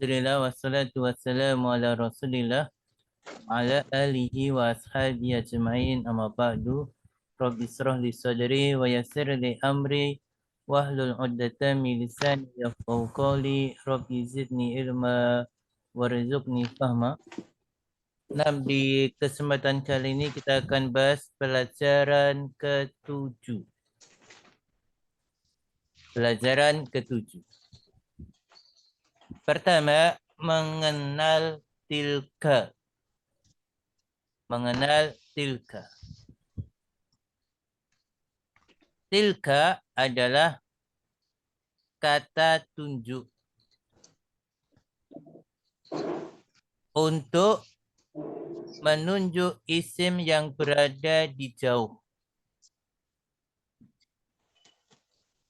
Alhamdulillah wassalatu wassalamu ala Rasulillah wa ala alihi wa ashabihi ajma'in amma ba'du. Rabbi israh li sadri wa yassir li amri wahlul 'uqdatam min lisani yafqahu qawli. Rabbi zidni ilma warzuqni fahma. Nah, di kesempatan kali ini kita akan bahas pelajaran ke-7. Pelajaran ke-7. Pertama, mengenal tilka. Mengenal tilka. Tilka adalah kata tunjuk untuk menunjuk isim yang berada di jauh,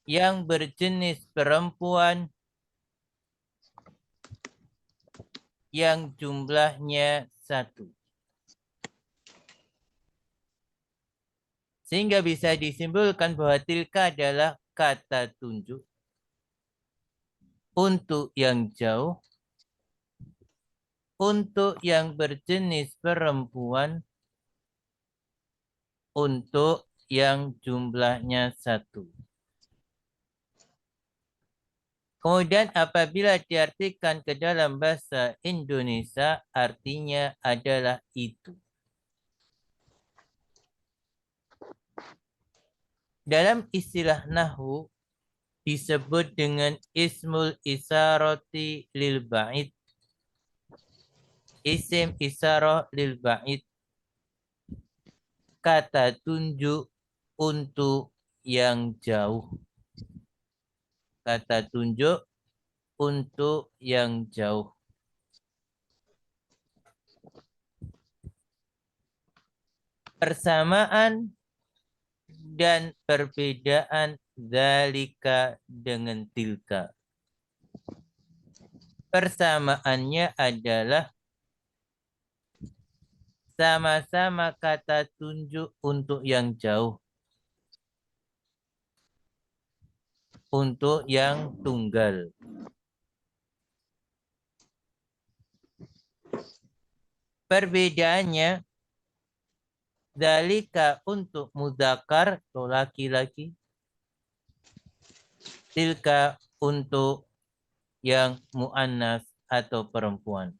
yang berjenis perempuan, yang jumlahnya 1. Sehingga bisa disimpulkan bahwa tilka adalah kata tunjuk untuk yang jauh, untuk yang berjenis perempuan, untuk yang jumlahnya 1. Kemudian apabila diartikan ke dalam bahasa Indonesia, artinya adalah itu. Dalam istilah nahwu disebut dengan ismul isarati lil ba'id. Isim isarah lil ba'id. Kata tunjuk untuk yang jauh. Kata tunjuk untuk yang jauh. Persamaan dan perbedaan dzalika dengan tilka. Persamaannya adalah sama-sama kata tunjuk untuk yang jauh. Untuk yang tunggal. Perbedaannya, dzalika untuk mudzakkar atau laki-laki, tilka untuk yang muannas atau perempuan.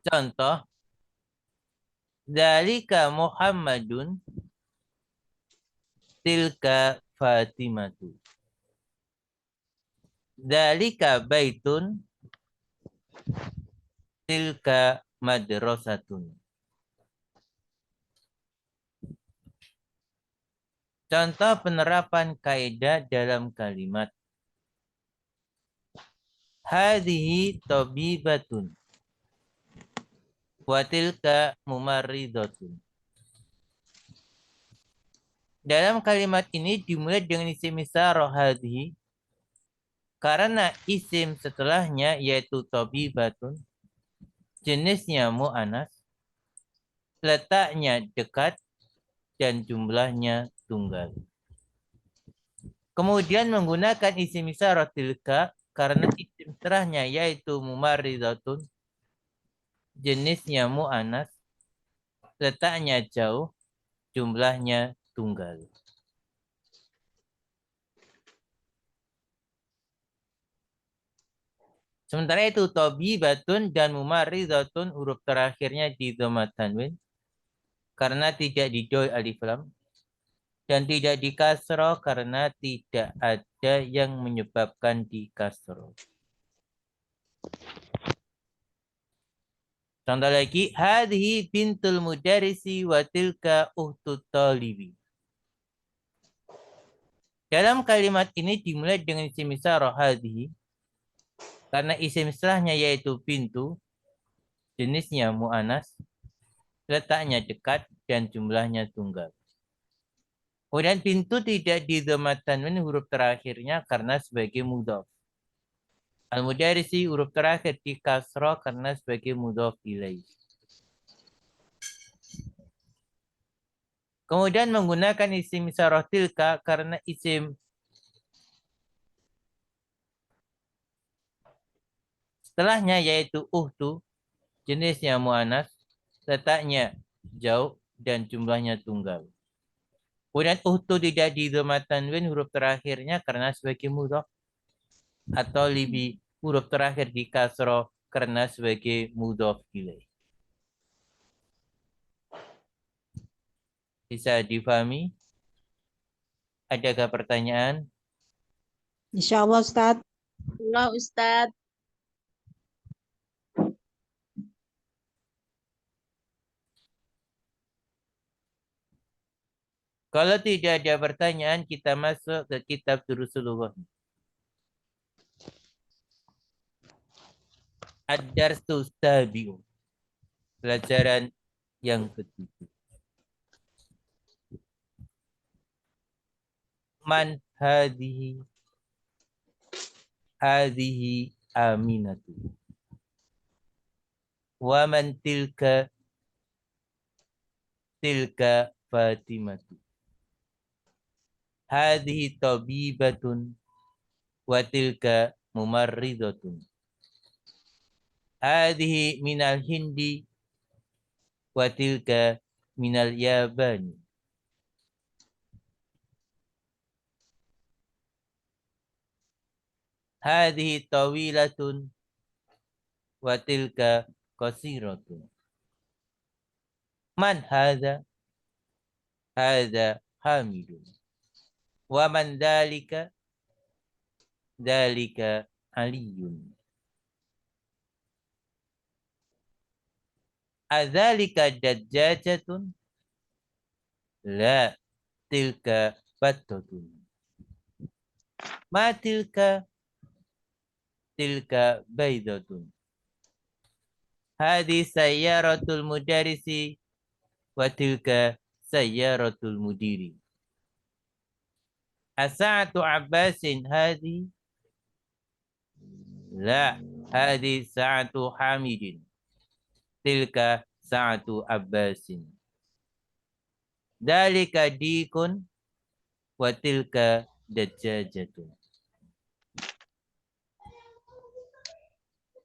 Contoh, dzalika Muhammadun, tilka Fatimatu. Dzalika baitun, tilka madrasatun. Contoh penerapan kaidah dalam kalimat. Hadhihi tabibatun. Wa tilka mumarridatun. Dalam kalimat ini dimulai dengan isim isyarah hadhihi karena isim setelahnya yaitu tabibatun, jenisnya mu'annas, letaknya dekat, dan jumlahnya tunggal. Kemudian menggunakan isim isyarah tilka karena isim setelahnya yaitu mumarridatun, jenisnya mu'annas, letaknya jauh, jumlahnya tunggal. Sementara itu tabibatun dan mumarridatun huruf terakhirnya di dhamma tanwin karena tidak didoi alif lam dan tidak di kasroh karena tidak ada yang menyebabkan di kasroh. Contoh lagi, hadhihi bintul mudarisi wa tilka uhtut talibi. Dalam kalimat ini dimulai dengan isim isyarah hadhihi karena isim setelahnya yaitu bintu, jenisnya mu'anas, letaknya dekat, dan jumlahnya tunggal. Kemudian pintu tidak di dhamma tanwin huruf terakhirnya karena sebagai mudhaf. Al-mudarisi huruf terakhir di kasroh karena sebagai mudhaf ilaih. Kemudian menggunakan isim isyarah tilka karena isim setelahnya yaitu uhtu, jenisnya mu'anas, letaknya jauh dan jumlahnya tunggal. Kemudian uhtu tidak di dhamma tanwin huruf terakhirnya karena sebagai mudhaf atau lebih huruf terakhir di kasroh karena sebagai mudhaf ilaih. Bisa difahami? Adakah pertanyaan? Insya Allah Ustaz. Allah Ustadz. Kalau tidak ada pertanyaan, kita masuk ke kitab Durusul. Ad-Darsu Sabi'u. Pelajaran yang ketujuh. Man hadhihi Aminatu. Wa man tilka Fatimatu. Hadhihi tabibatun wa tilka mumarridatun. Hadhihi minal Hindi wa tilka minal Yabani. Hadhihi tawilatun wa tilka qasiratun. Man hadha? Hadha Hamidun. Wa man dhalika? Dhalika Aliyun. Adzalika dajjajatun? La, tilka battatun. Ma tilka? Tilka baydatun. Hadi sayyaratul mudarisi wa tilka sayyaratul mudiri. Asa'atu Abbasin hadi? La, hadi sa'atu Hamidin. Tilka sa'atu Abbasin. Dalika dikun wa tilka dajjajatun.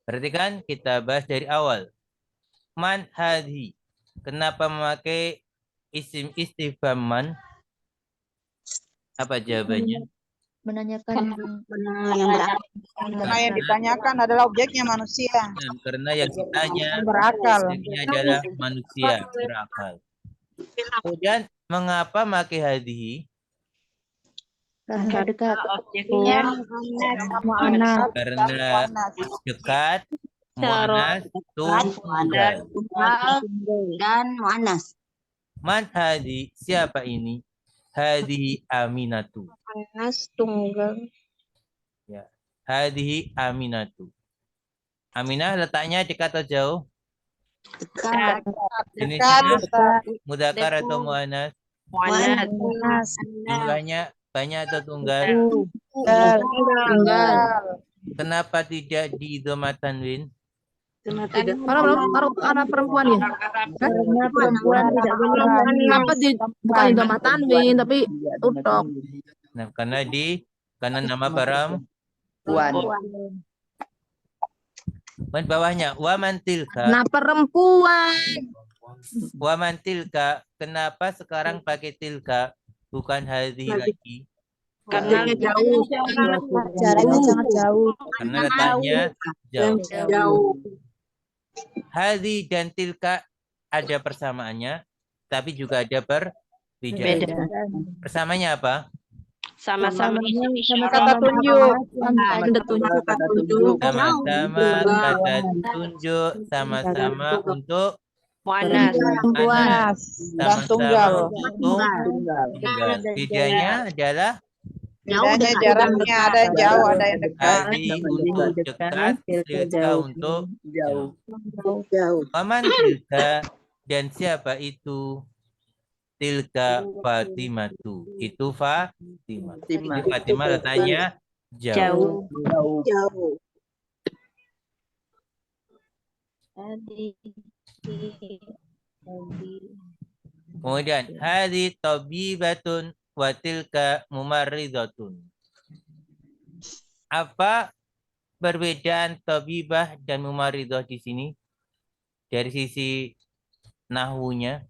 Perhatikan, kita bahas dari awal. Man hadhi. Kenapa memakai isim istifham man? Apa jawabannya? Menanyakan Yang berakal. Karena yang ditanyakan adalah objeknya manusia. Karena yang ditanya Berakal. objeknya adalah manusia berakal. Kemudian mengapa memakai hadhi? karena dekat Objeknya mu'annas. Karena dekat mu'annas tunggal. dan mu'annas. Man hadhi? Siapa ini? Hadhi Aminatu. Mu'annas tunggal. Ya. Hadhi Aminatu. Aminah letaknya dekat atau jauh? Dekat. Jenisnya mudzakkar atau mu'annas? Mu'annas. Jumlahnya banyak atau tunggal? Tunggal. Kenapa tidak di dhamma tanwin? Karena perempuan ya. Karena perempuan tidak boleh Kenapa bukan di dhamma tanwin tapi tutup. Nah, karena nama perempuan. Dan bawahnya wa man tilka. Nah perempuan. Wa man tilka. Kenapa sekarang pakai tilka bukan hadhi lagi? karena jauh. Jaraknya sangat jauh. Karena letaknya jauh. Hadhi dan tilka ada persamaannya, tapi juga ada perbedaan. Persamaannya apa? Sama-sama Kata tunjuk. Kata tunjuk. Sama-sama kata tunjuk, sama-sama untuk mu'annas. anak, Dan tunggal. tunggal. Bedanya adalah Bedanya jaraknya ada yang jauh, ada yang dekat. hadhi untuk dekat, tilka untuk jauh. Paman tilka dan siapa itu? Tilka Fatimatu. Itu Fatimah. Jadi Fatimah letaknya jauh. Jauh. Kemudian hadhi tabibatun wa tilka mumarridatun. Apa perbedaan tabibah dan mumarridah di sini dari sisi nahwunya?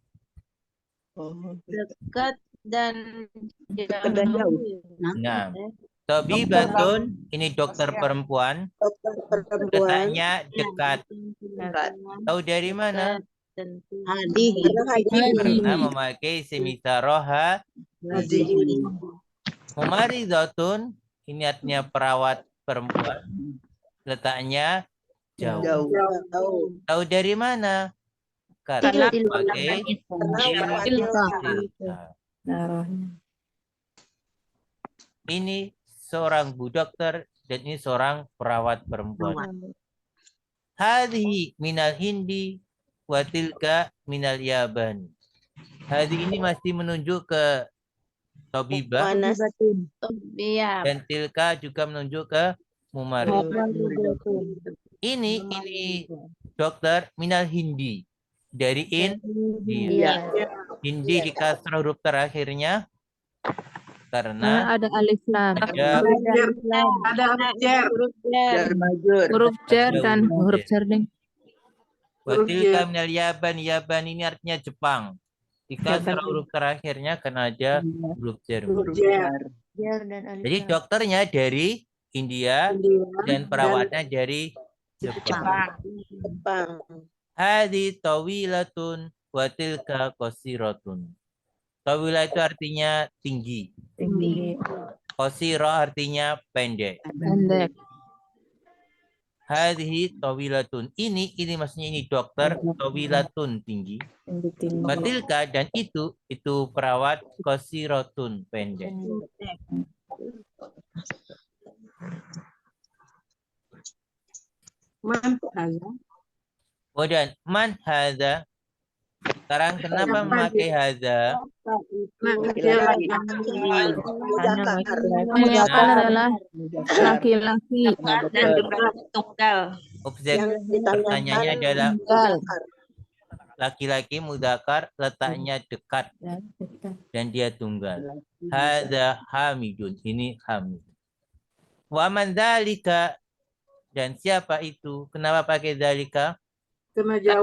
Dekat dan dan jauh. Nah, tabibatun ini dokter perempuan, Dokter perempuan. letaknya dekat. Tahu dari mana? Hadi. Karena memakai semisarah. Mumarridatun ini artinya perawat perempuan, letaknya jauh. Jauh. Tahu dari mana? Karena memakai Tilka. ini seorang bu dokter dan ini seorang perawat perempuan. Hadhi minal Hindi wa tilka minal Yaban. Hadhi ini masih menunjuk ke tabibah Iya. dan tilka juga menunjuk ke mumarid. Ini dokter minal Hindi dari India. Hindi di kasrah huruf terakhirnya karena Ada alif lam. ada Huruf jar dan huruf jar ding. watilka minal Yaban. Yaban ini artinya Jepang. Di kasrah huruf terakhirnya karena ada huruf jar. Jadi dokternya dari India dan perawatnya dari Jepang. Hadi tawilatun wa tilka qasiratun. Tawila itu artinya tinggi. Qasira artinya pendek. Pendek. Hadhi tawilatun. Ini maksudnya ini dokter, tawilatun tinggi. Wa tilka dan itu perawat, qasiratun pendek. Kemudian man hadza. Sekarang kenapa memakai hadza? Kebanyakan adalah laki-laki. Dan jumlah tunggal. Objek pertanyaannya adalah laki-laki mudzakkar letaknya dekat dan dia tunggal. Hadza hamidun. Ini hamid. Wa man dzalika dan siapa itu? Kenapa pakai dzalika? Karena Karena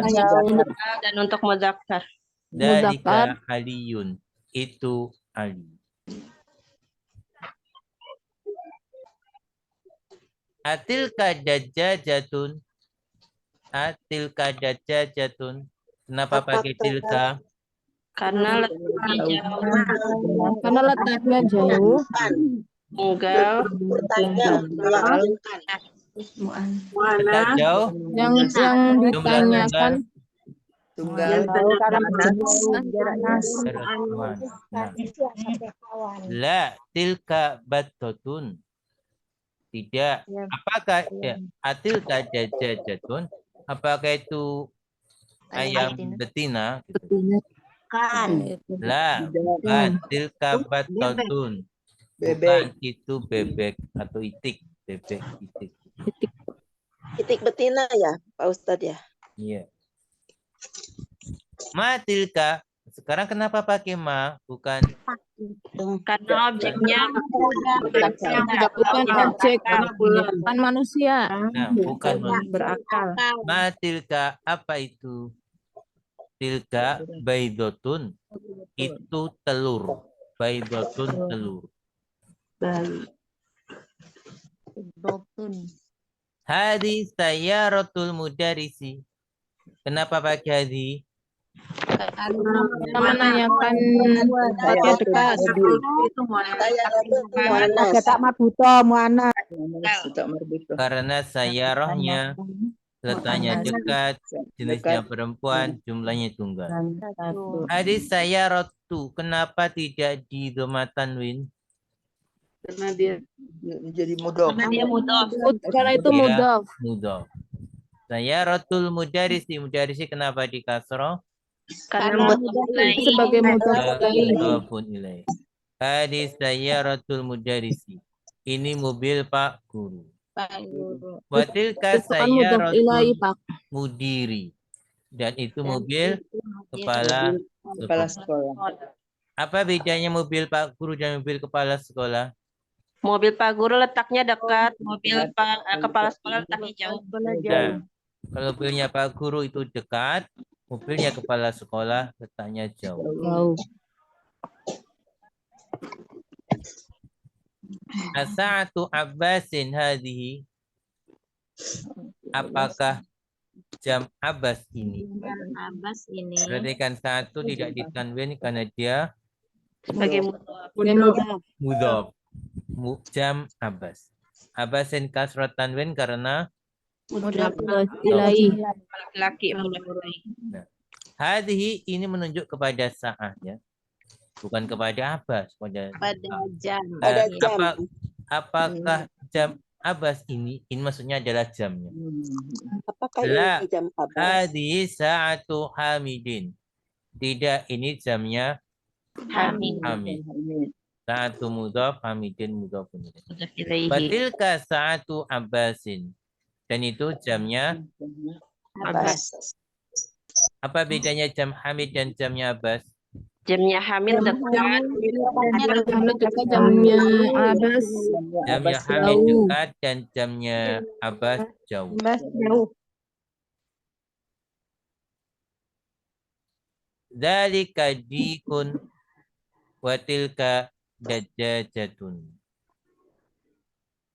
jauh. Dan untuk muzakkar. Dzalika aliyun. Itu Ali. Atilka dajjajatun. Atilka dajjajatun. Kenapa pakai tilka? Karena letaknya jauh. Karena letaknya jauh. Tunggal. Letak jauh. Yang ditanyakan La tilka battotun. Tidak. Apakah atilka dajjajatun? Apakah itu ayam betina? La, bukan tilka battotun. Bukan itu bebek atau itik. Bebek itik. Itik betina ya, Pak Ustadz ya. Iya. Ma tilka. Sekarang kenapa pakai ma? Bukan. Karena objeknya bukan objek, bukan manusia. Nah, bukan manusia. Berakal. Ma tilka apa itu? Tilka baidotun. Itu telur. Baidotun telur. Hadi sayyaratul mudarisi. Kenapa pakai hadi? Kita menanyakan pakai dekat. Karena sayyarahnya letaknya dekat, jenisnya perempuan, jumlahnya tunggal. Hadi sayyaratu. Kenapa tidak di dhamma tanwin? Karena dia jadi mudhof. karena dia mudhof. Karena itu mudhof. Mudhof. Sayyaratul mudarisi. Mudarisi kenapa di kasroh? Karena mudhof ilaih. Sebagai mudhof ilaih. Mudhofun ilaih. Hadi sayyaratul mudarisi. Ini mobil Pak Guru. Watilka Itu kan mudhof ilaih, sayyaratul Pak. mudiri. Dan itu mobil kepala Kepala sekolah. sekolah. Apa bedanya mobil Pak Guru dan mobil kepala sekolah? Mobil Pak Guru letaknya dekat, mobil kepala sekolah letaknya jauh. Nah, kalau mobilnya Pak Guru itu dekat, mobilnya kepala sekolah letaknya jauh. Jauh. As-sa'atu Abbasin hadhihi. Apakah jam Abbas ini? Abbas ini Perhatikan satu tidak ditanwin karena dia sebagai mudhof. Jam Abbas. Abbasin kasrat tanwin karena Ilahi. laki-laki mulai. hadhihi ini menunjuk kepada saat ya. Bukan kepada Abbas, pada jam. Pada jam. apakah jam Abbas ini maksudnya adalah jamnya. Apakah La, ini jam Abbas? hadhihi sa'atu Hamidin. Tidak, ini jamnya Hamid. Hamid. Sa'atu mudhaf, Hamidin mudhafun ilaih. Sudah ilaihi. Batilka sa'atu Abbasin. Dan itu jamnya Abbas. apa bedanya jam Hamid dan jamnya Abbas? Jamnya Hamid dekat. Hamid dekat, jamnya Abbas Jamnya Hamid jauh. dekat dan jamnya Abbas jauh. Jauh. Dzalika dikun wa tilka dajjajatun.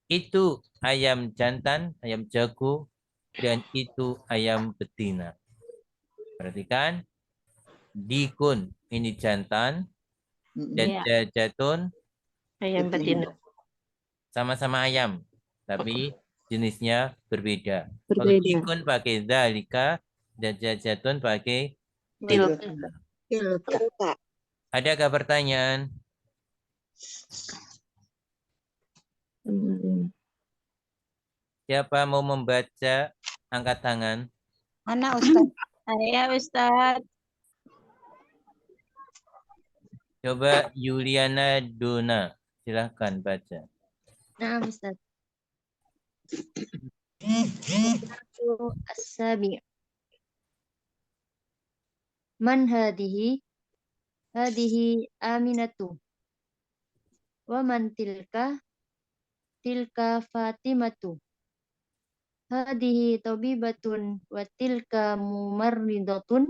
Itu ayam jantan, ayam jago, dan itu ayam betina. Perhatikan. Dikun, ini jantan. Dajjajatun, Ayam betina. sama-sama ayam. Tapi jenisnya berbeda. Kalau Berbeda. dikun pakai dzalika, dajjajatun pakai Tilka. Tilka. adakah pertanyaan? Siapa mau membaca? Angkat tangan. Mana Ustaz? Saya Ustaz. Coba Yuliana Dona. Silahkan baca. Nah, Ustaz. As-sabi. Man hadihi? Hadihi Aminatu. Wa man tilka? Tilka Fatimatu. Hadihi tabibatun wa tilka mumarridatun.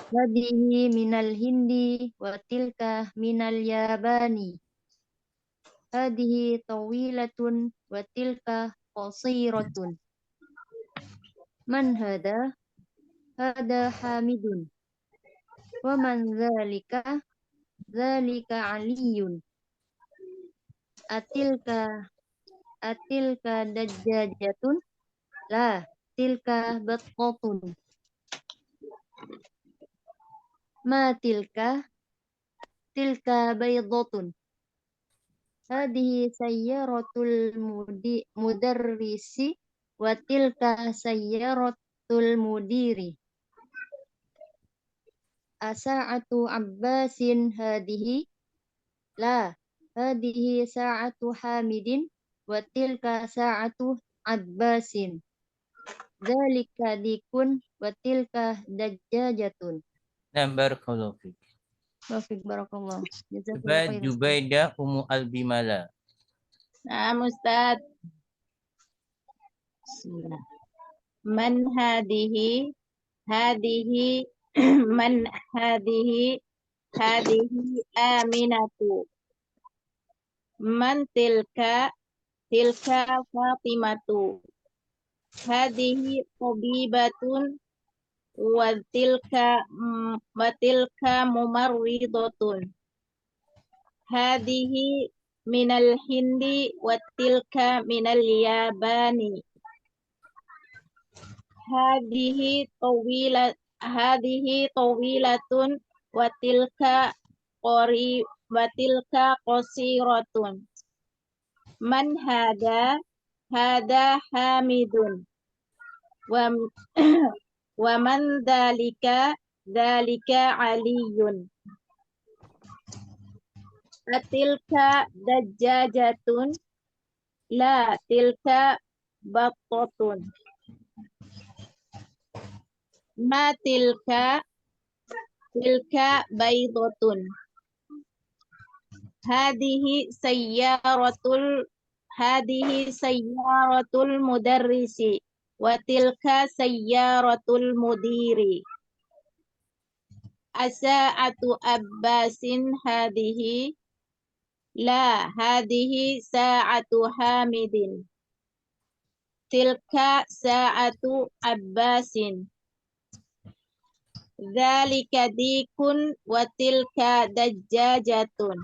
Hadihi minal Hindi wa tilka minal Yabani. Hadihi tawilatun wa tilka qasiratun. Man hada? Hada Hamidun. Wa man dzalika? Dzalika Aliyun. Atilka dajjajatun? La, tilka batqatun. Ma tilka? Tilka baydatun. Hadihi sayyaratul mudarrisi wa tilka sayyaratul mudiri. Asa'atu Abbasin hadihi? La, hadihi sa'atu Hamidin wa tilka sa'atu Abbasin. Dzalika dikun wa tilka dajjajatun. Nah, barakallahu fiik. Wafik barakallah. Coba Jazakallah khairan. Jubaidah Ummu Albimala. Nah, Ustaz. Man hadihi? Hadihi man hadihi? Hadihi Aminatu. Man tilka? Tilka Fatimatu. Hadihi tabibatun wa tilka mumarridatun. Hadihi minal Hindi wa tilka minal Yabani. Hadihi tawilatun wa tilka qasiratun. Man hada? Hada Hamidun. Wa man dzalika? Dzalika Aliyun. Atilka dajjajatun? La, tilka battatun. Ma tilka baydotun. Hadihi sayyaratul mudarrisi. Wa tilka sayyaratul mudiri. Asa'atu Abbasin hadihi. La, hadihi sa'atu Hamidin. Tilka sa'atu Abbasin. Dzalika dikun wa tilka dajjajatun.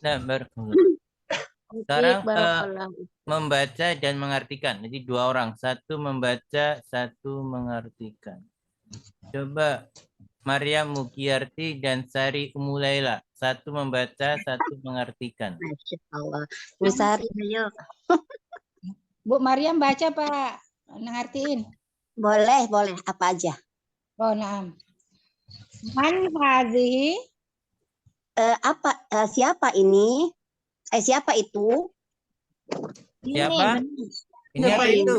Nah, barakallahu. Sekarang Barakallahu. membaca dan mengartikan. Jadi dua orang, satu membaca, satu mengartikan. Coba Maryam Mukiyarti dan Sari Umulaila, satu membaca, satu mengartikan. Masya Allah. Bu Sari, ayo. Bu Maryam baca Pak, ngertiin. Boleh, apa aja. Oh, naam. Man hadhihi Siapa ini? Siapa itu? Siapa? Ini Siapa apa ini? itu?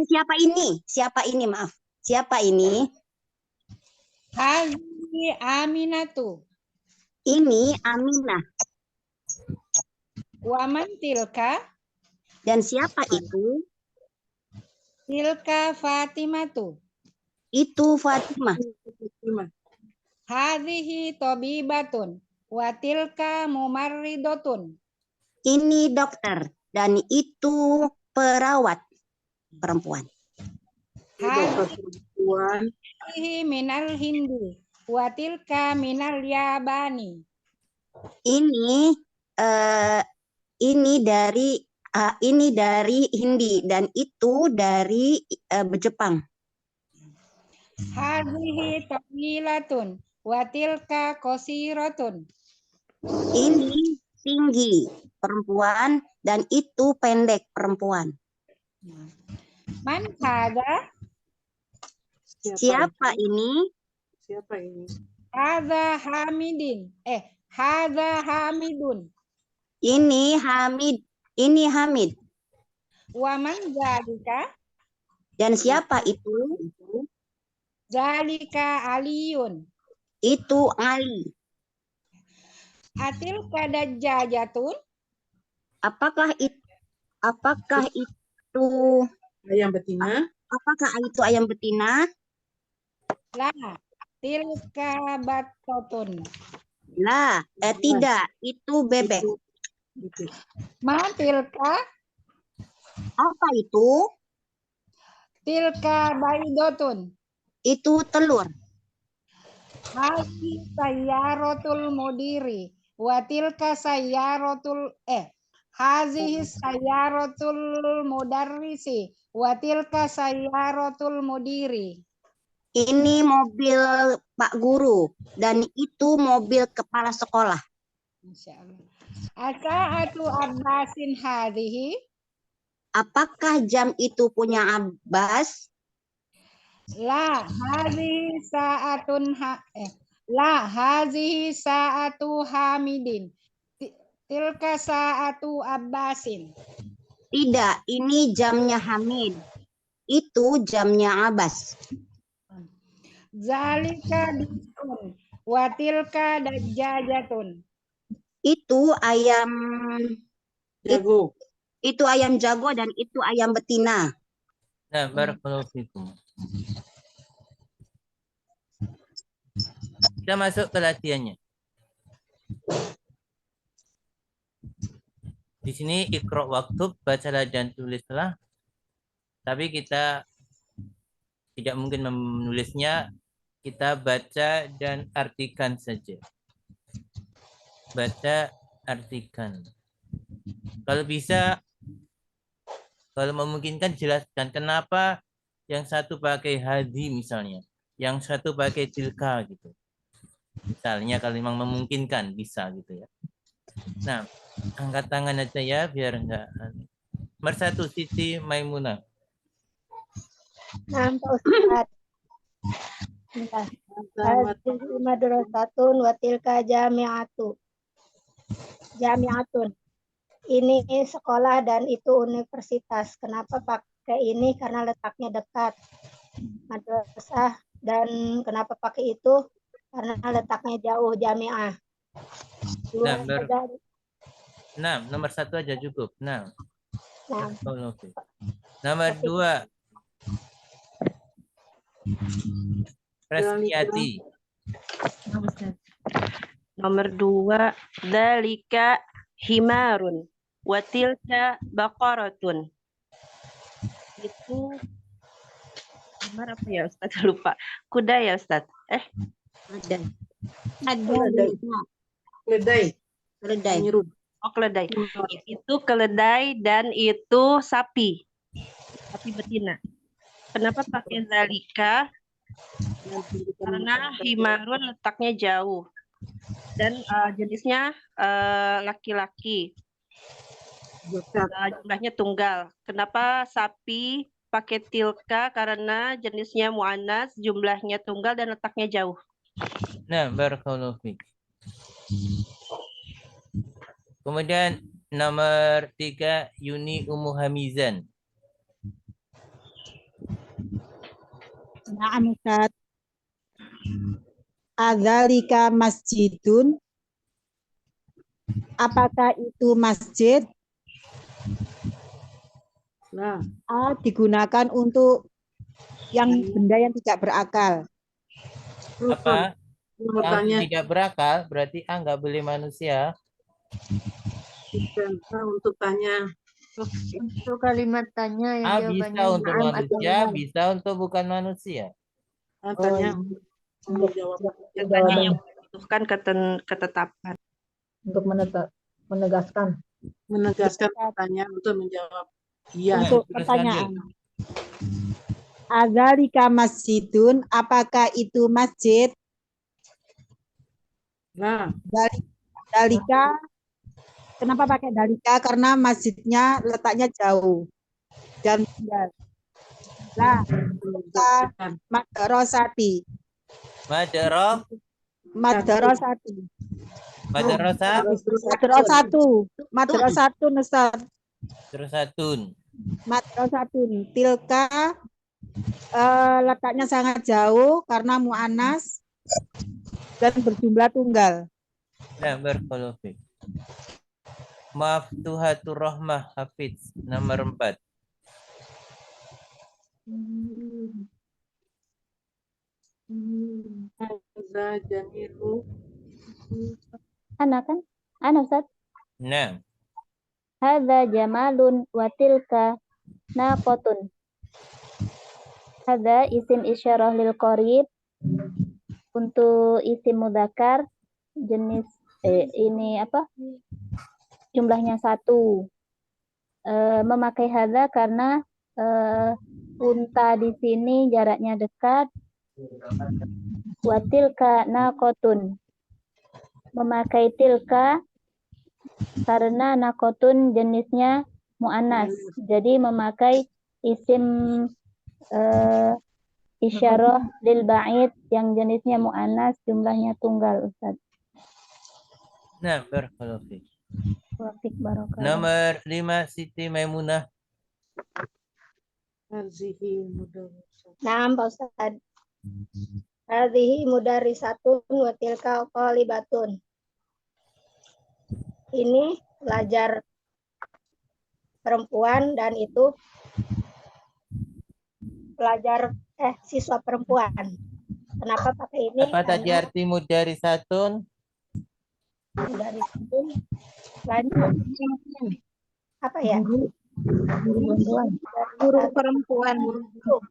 Siapa ini? Siapa ini? Maaf. Siapa ini? hadhihi Aminatu. Ini Aminah. Wa man tilka? Dan siapa itu? Tilka Fatimatu. Itu Fatimah. Hadhihi tabibatun. Wa tilka mumarridotun. Ini dokter. Dan itu perawat perempuan. Hadhihi minal Hindi. Wa tilka minal Yabani. Ini dari Hindi dan itu dari Jepang. Hadhihi tawilatun. Wa tilka qasiratun. Ini tinggi perempuan dan itu pendek perempuan. Man hadha? Siapa ini? Hadha Hamidin. Hadha Hamidun. Ini Hamid. Wa man zalika? Dan siapa itu? Zalika Aliyun. Itu Ali. Atil kadajjajatun. Apakah itu Ayam betina. Apakah itu ayam betina? La. Tilka battotun. Lah, tidak, itu bebek. Ma tilka? Apa itu? Tilka baidotun. Itu telur. Hadhi sayyaratul mudiri. Wa tilka sayyaratul hazihi sayyaratul mudarrisi. Wa tilka sayyaratul mudiri. Ini mobil Pak Guru dan itu mobil kepala sekolah. Masya Allah. Asa'atu Abbasin hadhihi. Apakah jam itu punya Abbas? La hazihi sa'atun sa'atu Hamidin. Tilka sa'atu Abbasin. Tidak, ini jamnya Hamid. Itu jamnya Abbas. Zalika dikun. Wa tilka dajjajatun. Itu ayam Jago. itu ayam jago dan itu ayam betina. Nah, barakallahu fikum. Kita masuk ke latihannya. Di sini ikra waktub, bacalah dan tulislah. Tapi kita tidak mungkin menulisnya, kita baca dan artikan saja. Baca, artikan. Kalau bisa, kalau memungkinkan jelaskan kenapa yang satu pakai hadi misalnya, yang satu pakai tilka gitu. Misalnya kalau memang memungkinkan bisa gitu ya. Nah, angkat tangan aja ya biar enggak. Nomor 1 Siti Maimunah. Nah, Pak Ustadz. Hadhihi madrasatun wa tilka jami'atun. Ini sekolah dan itu universitas. Kenapa pakai ini? Karena letaknya dekat. madrasah. Dan kenapa pakai itu? Karena letaknya jauh, jamiah. Dua Nomor 1 aja cukup. Nah, Nomor 2. Rastiati. Nomor 2, dalika himarun wa tilka baqaratun. Itu himar apa ya Ustaz? Lupa. Kuda ya Ustaz? Keledai. Oh, keledai. Itu keledai dan itu sapi. Sapi betina. Kenapa pakai zalika? Karena himarun letaknya jauh. Dan jenisnya laki-laki. Jumlahnya tunggal. Kenapa sapi pakai tilka? Karena jenisnya mu'annas, jumlahnya tunggal dan letaknya jauh. Nah, barakallahu fiik. Kemudian nomor 3, Yuni Ummu Hamizan. Na'am Ustaz. Adzalika masjidun? Apakah itu masjid? Nah, A digunakan untuk benda yang tidak berakal. Apa? Yang tidak berakal berarti A nggak beli manusia. untuk tanya. Itu kalimat tanya yang A bisa jawabannya untuk na'am atau manusia, la. bisa untuk bukan manusia. Tanya Tanya yang membutuhkan ketetapan. Untuk menegaskan. menegaskan pertanyaan untuk menjawab iya. Untuk pertanyaan. Adzalika masjidun? Apakah itu masjid? Nah, Dalika. Kenapa pakai dalika? Karena masjidnya letaknya jauh dan tinggal. Lah, madrasati. Madrasati. Madrasati. Madrasatun Ustaz. Madrasatun. Madrasatun. Tilka letaknya sangat jauh karena mu'annas dan berjumlah tunggal. Nah, barakallahu fiik. Maftuhatur Rahmah Hafiz nomor 4. Anak kan? Anak Ustaz. Nah, Hadza jamalun wa tilka naqatun. Hadza isim isyarah lil qarib. Untuk isim mudzakkar jenis ini apa? Jumlahnya 1. Memakai hadza karena unta di sini jaraknya dekat. Wa tilka naqatun. Memakai tilka karena naqatun jenisnya mu'annas. Jadi memakai isim isyarah lil ba'id yang jenisnya mu'annas, jumlahnya tunggal, Ustaz. nah, barakallahu fiik. Wafik barokallah. Nomor 5, Siti Maimunah. Naam, Pak Ustaz. Hadhihi mudarrisatun wa tilka thalibatun. Ini pelajar perempuan dan itu pelajar siswa perempuan. Kenapa pakai ini? Apa tadi arti mudarisatun? Mudarrisatun pelajar apa ya? Guru perempuan.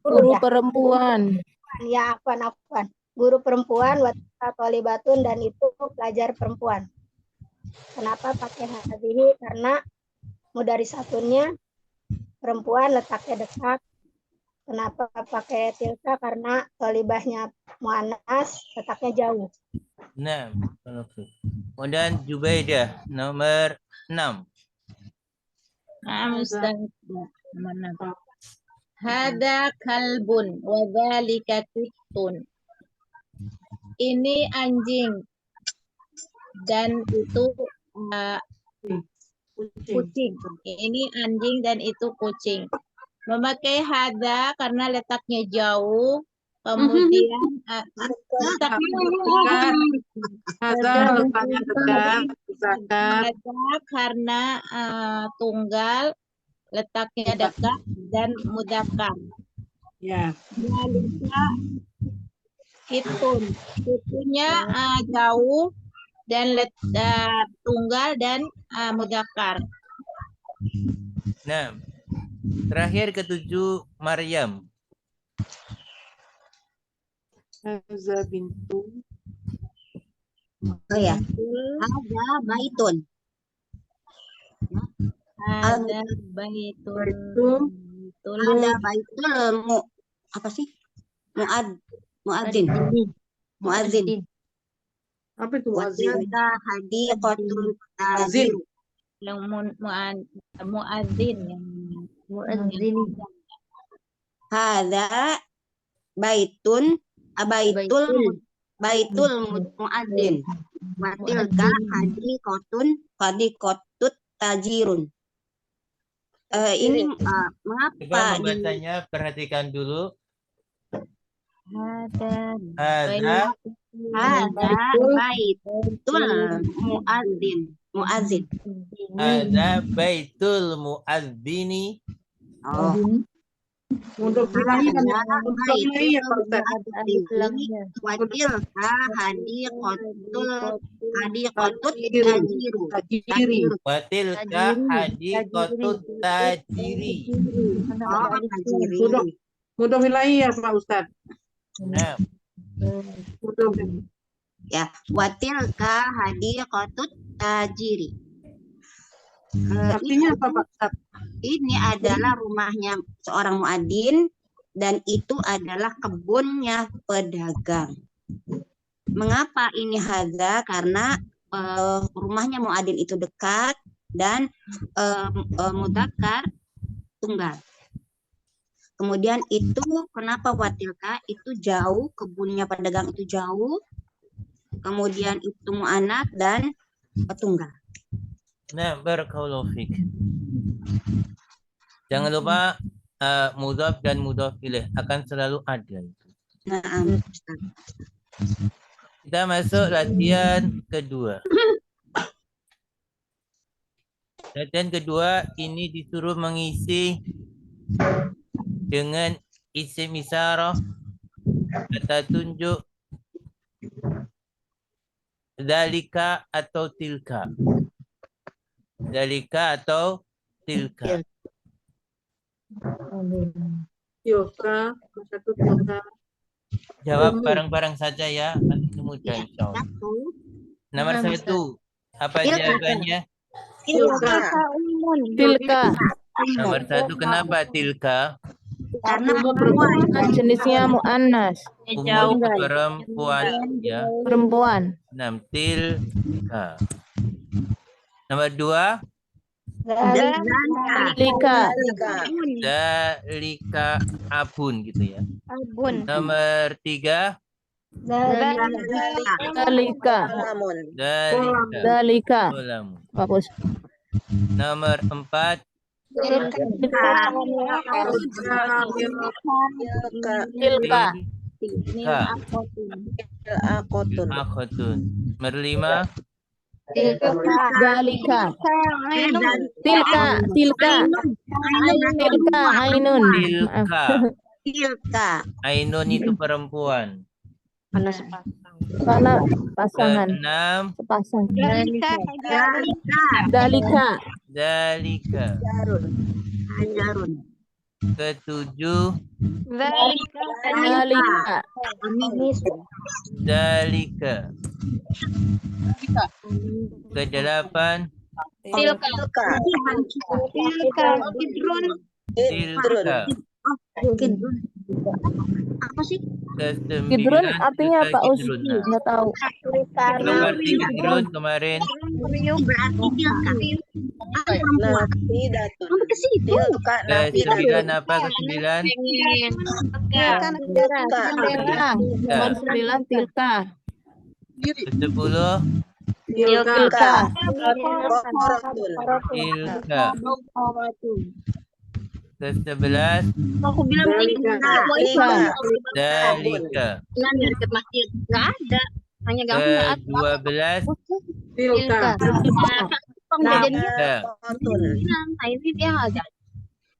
Guru perempuan. Ya, afwan. Guru perempuan wa thalibatun dan itu pelajar perempuan. Kenapa pakai hadhihi? Karena mudarrisatunnya perempuan, letaknya dekat. Kenapa pakai tilka? Karena thalibahnya muannas, letaknya jauh. Nah, kemudian Jubaidah nomor 6. Ustaz. Nomor 6. Hada kalbun wa dzalika kuttun. Ini anjing dan itu kucing. Ini anjing dan itu kucing. Memakai hada karena letaknya jauh. Kemudian letaknya dekat. Hada letaknya dekat. Zakat. Hada karena tunggal letaknya dekat dan mudzakkar. Ya. Zalika itunya jauh dan tunggal dan mudzakkar. Nah, terakhir ketujuh Maryam. Hamzah bintu. Oh ya. Ada baitun. Ada baitul. Ada baitul apa sih? Muadzin. Apa itu Watilka hadiqatul Muadzin. Yang muadzin yang Hada baitul muadzin. Watilka hadiqatut tajirun. Ini Coba mengapa membacanya, perhatikan dulu. Hada baitul muadzin. Ada baitul muadzini. Oh. Untuk wilayah ya Pak Ustaz. Watilka hadiqatut tajiri. Watilka hadiqatut tajiri. Oh, tajiri. Mudah wilayah Pak Ustaz. Nah, Mudah. Ya, watilka hadiqatut tajiri. Artinya apa Pak Ustaz? Ini adalah rumahnya seorang muadzin dan itu adalah kebunnya pedagang. Mengapa ini hadza? Karena rumahnya muadzin itu dekat dan mudzakkar tunggal. Kemudian itu kenapa watilka itu jauh, kebunnya pedagang itu jauh. Kemudian itu mu'anats dan tunggal. nah, barakallahu fiik. Jangan lupa mudhaf dan mudhaf ilaih akan selalu ada. Nah, Kita masuk latihan kedua. Latihan kedua ini disuruh mengisi dengan isim isyarah, kata tunjuk, dalika atau tilka. Dalika atau tilka. Tilka, satu tilka. Jawab bareng-bareng saja ya, nanti kemudian insyaallah. Nomor satu, apa jawabannya? Tilka. Nomor satu, kenapa tilka? karena perempuan. Jenisnya mu'annas. Umur perempuan ya. Perempuan. 6 tilka. Nomor dua, Dalika. dalika abun gitu ya. Abun. Nomor tiga, Dalika. dalika Dalika. ulamu. Bagus. Nomor empat, Tilka. akhotun. Nomor lima, Dalika. Tilka. Tilka. Tilka. Ainun. tilka. Tilka. Ainun itu perempuan. Karena pasangan. Keenam, Sepasang. Dalika. Dalika. dalika. Hajarun. Ketujuh, Dalika. dalika. Kedelapan, tilka. Apa sih? Kidrun Kesembilan, artinya apa? kidrun. Nah, Nggak tahu. seperti kidrun kemarin. Berarti tilka. Sampai ke situ. Kesembilan apa? Kesembilan, Tilka. Nomor 9 tilka. ke-10, Tilka. tilka. ke-11 Aku bilang Dalika. dalika. Bilang dari ke masjid. Nggak ada. Hanya kamu nggak ada. Ke-12 Tilka. Kejadiannya Totun. bilang. Nah ini dia nggak ada.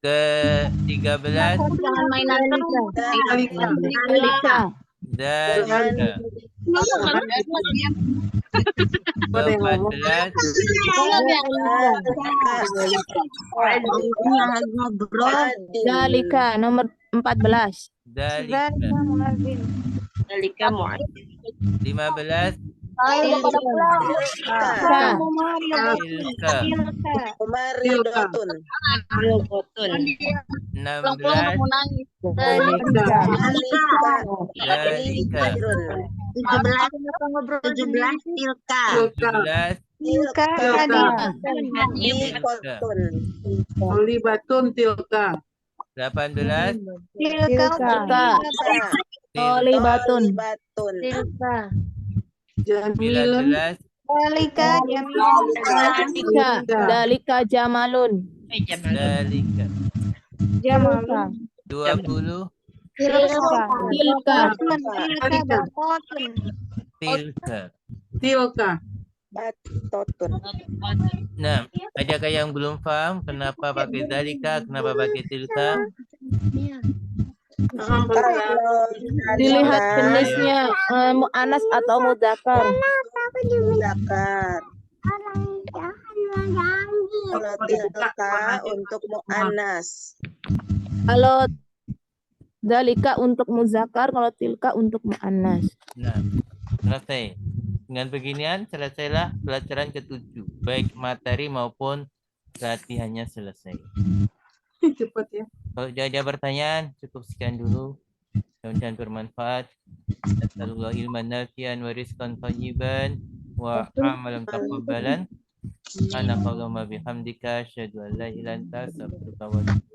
ke-13 Jangan mainan terus. Dalika. dalika. Ke-14 Dalika nomor 14. dalika. Dalika mu'ad. 15 tilka. Umaridotun. Robotun. 16 Dalika. dalika. 17 tilka. 17 Tilka. tilka. Libatun tilka. 18 Tilka. Olibatun. Batun. Tilka. 19 Dalika. Dalika jamalun. dalika. Jamalun. 20 Tilka. tilka. Tilka. Batotun. Nah, adakah yang belum paham kenapa pakai dalika, kenapa pakai tilka? Kalau Dilihat jenisnya mu'anas atau mudzakkar. Mudzakkar. Kalau tilka untuk mu'anas. Kalau dalika untuk muzakkar, kalau tilka untuk mu'annas. Nah, selesai. Dengan beginian selesailah pelajaran ke-7. Baik materi maupun latihannya selesai. Cepat ya. Kalau ada pertanyaan, cukup sekian dulu. Mudah-mudahan bermanfaat. Nasallallahu ilman nafi'an wa rizqan thayyiban wa amalan taqabbalan. Subhanakallahumma bihamdika asyhadu an la ilaha illa anta astaghfiruka wa atubu ilaik.